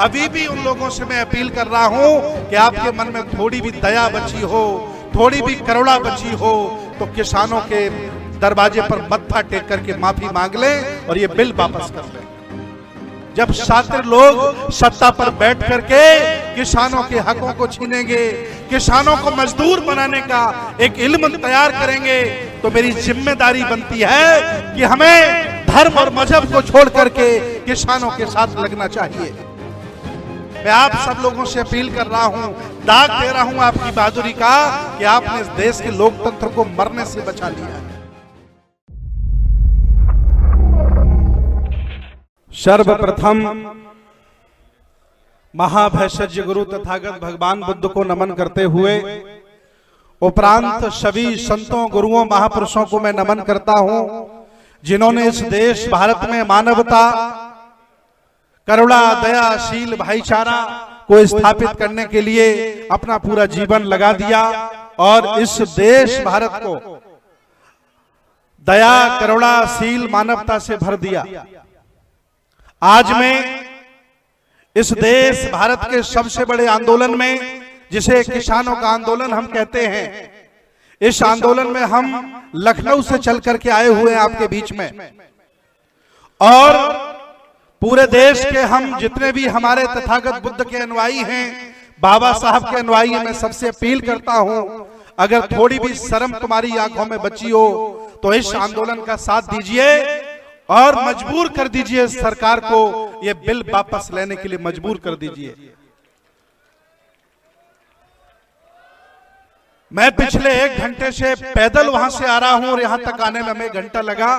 अभी भी उन लोगों से मैं अपील कर रहा हूं कि आपके मन में थोड़ी भी दया बची हो, थोड़ी भी करुणा बची हो, तो किसानों के दरवाजे पर मत्था टेक करके माफी मांग लें और ये बिल वापस कर लें। जब शातिर लोग सत्ता पर बैठ करके किसानों के हकों को छीनेंगे, किसानों को मजदूर बनाने का एक इल्म तैयार करेंगे, तो मेरी जिम्मेदारी बनती है कि हमें धर्म और मजहब को छोड़ करके किसानों के साथ लगना चाहिए। मैं आप सब लोगों से अपील कर रहा हूं, दाग दे रहा हूं आपकी बहादुरी का कि आपने इस देश के लोकतंत्र को मरने से बचा लिया है। सर्वप्रथम महाभैषज्य गुरु तथागत भगवान बुद्ध को नमन करते हुए उपरांत सभी संतों, गुरुओं, महापुरुषों को मैं नमन करता हूं, जिन्होंने इस देश भारत में मानवता, करुणा, दया, शील, भाईचारा को स्थापित करने के लिए अपना पूरा जीवन लगा दिया और इस देश भारत को दया, करुणा, शील, मानवता से भर दिया। आज मैं इस देश भारत के सबसे बड़े आंदोलन में, जिसे किसानों का आंदोलन हम कहते हैं, इस आंदोलन में हम लखनऊ से चल करके आए हुए हैं आपके बीच में, और पूरे देश के हम जितने भी हमारे तथागत बुद्ध के अनुयायी हैं, बाबा साहब के अनुयायी हैं, मैं सबसे अपील करता हूं, अगर थोड़ी भी शर्म तुम्हारी आंखों में बची हो तो इस आंदोलन का साथ दीजिए और मजबूर कर दीजिए सरकार को यह बिल वापस लेने के लिए मजबूर कर दीजिए। मैं पिछले 1 घंटे से पैदल वहां से आ रहा हूं और यहां तक आने में हमें 1 घंटा लगा।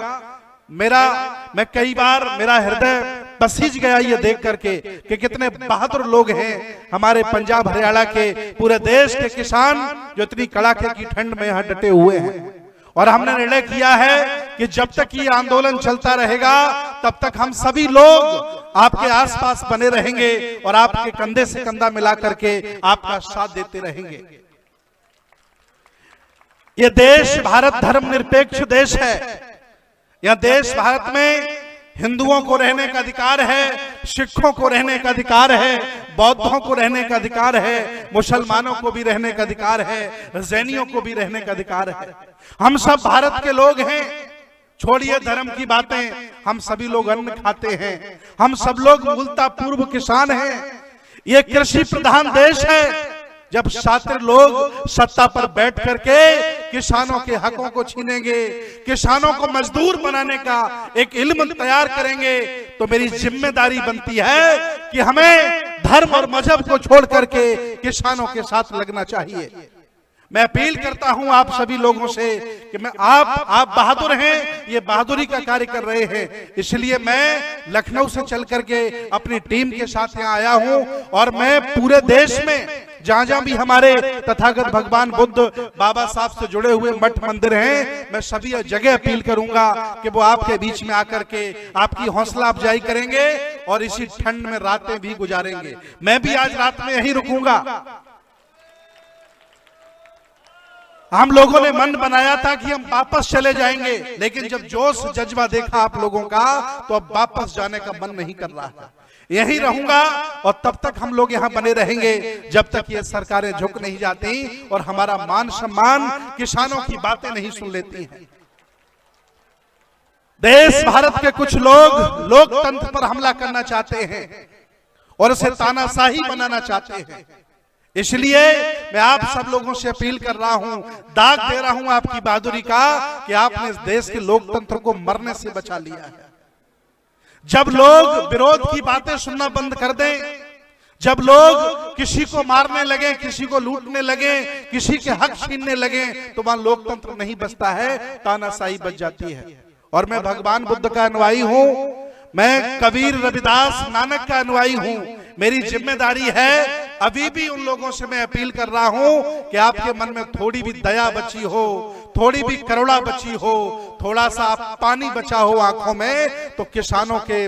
मैं कई बार मेरा हृदय पसीज गया ये देख करके कि कितने बहादुर लोग हैं हमारे पंजाब हरियाणा के, पूरे देश के किसान जो इतनी कड़ाके की ठंड में यहां डटे हुए हैं। और हमने निर्णय किया है कि जब तक ये आंदोलन चलता रहेगा तब तक हम सभी लोग आपके आसपास बने रहेंगे और आपके कंधे से कंधा मिला करके आपका साथ देते रहेंगे। ये देश भारत धर्मनिरपेक्ष देश है। यह देश भारत में हिंदुओं को रहने का अधिकार है, सिखों को रहने का अधिकार है, बौद्धों को रहने का अधिकार है, मुसलमानों को भी रहने का अधिकार है, जैनियों को भी रहने का अधिकार है। हम सब भारत के लोग हैं। छोड़िए धर्म की बातें, हम सभी लोग अन्न खाते हैं, हम सब लोग मूलतः पूर्व किसान हैं। ये कृषि प्रधान देश है। जब शातिर लोग सत्ता पर बैठ करके किसानों के हकों को छीनेंगे, किसानों को मजदूर बनाने का एक इल्म तैयार करेंगे, तो मेरी जिम्मेदारी बनती है कि हमें धर्म और मजहब को छोड़ करके किसानों के साथ लगना चाहिए। मैं अपील करता हूं आप सभी लोगों से कि आप बहादुर हैं, ये बहादुरी का कार्य कर रहे हैं, इसलिए मैं लखनऊ से चल करके अपनी टीम के साथ यहाँ आया हूं और मैं पूरे देश में जहां जहां भी हमारे तथागत भगवान बुद्ध बाबा साहब से जुड़े हुए मठ मंदिर हैं, मैं सभी जगह अपील करूंगा कि वो आपके बीच में आकर के आपकी हौसला अफजाई करेंगे और इसी ठंड में रातें भी गुजारेंगे। मैं भी आज रात में यहीं रुकूंगा। हम लोगों ने मन बनाया था कि हम वापस चले जाएंगे, लेकिन जब जोश जज्बा देखा आप लोगों का तो अब वापस जाने का मन नहीं कर रहा है। यहीं रहूंगा और तब तक हम लोग यहाँ बने रहेंगे जब तक ये सरकारें झुक नहीं जाती और हमारा मान सम्मान किसानों की बातें नहीं सुन लेती हैं। देश भारत के कुछ लोग लोकतंत्र पर हमला करना चाहते हैं और उसे तानाशाही बनाना चाहते हैं। इसलिए मैं आप सब लोगों से अपील कर रहा हूं, दाग दे रहा हूं आपकी बहादुरी का कि आपने इस देश के लोकतंत्र को मरने से बचा लिया है। जब लोग विरोध की बातें सुनना बंद कर दें, जब लोग किसी को मारने लगे, किसी को लूटने लगे, किसी के हक छीनने लगे, तो वहां लोकतंत्र नहीं बचता है, तानाशाही बच जाती है। और मैं भगवान बुद्ध का अनुयायी हूं, मैं कबीर, रविदास, नानक का अनुयायी हूं। मेरी जिम्मेदारी है, अभी भी उन लोगों से मैं अपील कर रहा हूं कि आपके मन में थोड़ी भी दया बची हो, थोड़ी भी करुणा बची हो, थोड़ा सा पानी बचा हो आंखों में, तो किसानों के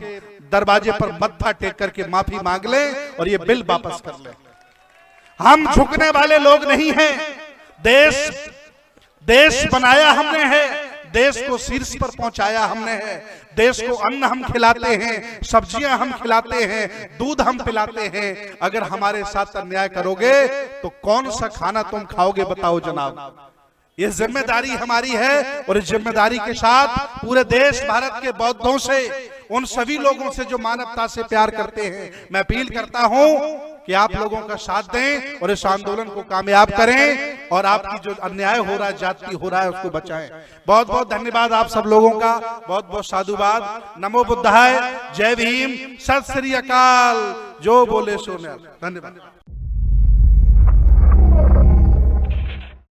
दरवाजे पर मत्था टेक करके माफी मांग लें और ये बिल वापस कर लें। हम झुकने वाले लोग नहीं हैं। देश बनाया हमने है, देश को शीर्ष पर पहुंचाया हमने है। देश को अन्न हम खिलाते हैं, सब्जियां हम खिलाते हैं, दूध हम पिलाते हैं। अगर हमारे साथ अन्याय करोगे तो कौन सा खाना तुम खाओगे बताओ जनाब। ये जिम्मेदारी हमारी है और इस जिम्मेदारी के साथ पूरे देश भारत के बौद्धों से, उन सभी लोगों से जो मानवता से प्यार करते हैं, मैं अपील करता हूं कि आप लोगों का साथ दें और इस आंदोलन को कामयाब करें और आपकी जो अन्याय हो रहा है, जाति हो रहा है, उसको बचाएं। बहुत बहुत धन्यवाद आप सब लोगों का, बहुत बहुत साधुवाद। नमो बुद्धाय, जय भीम, सत श्री अकाल, जो बोले सो न्याय। धन्यवाद।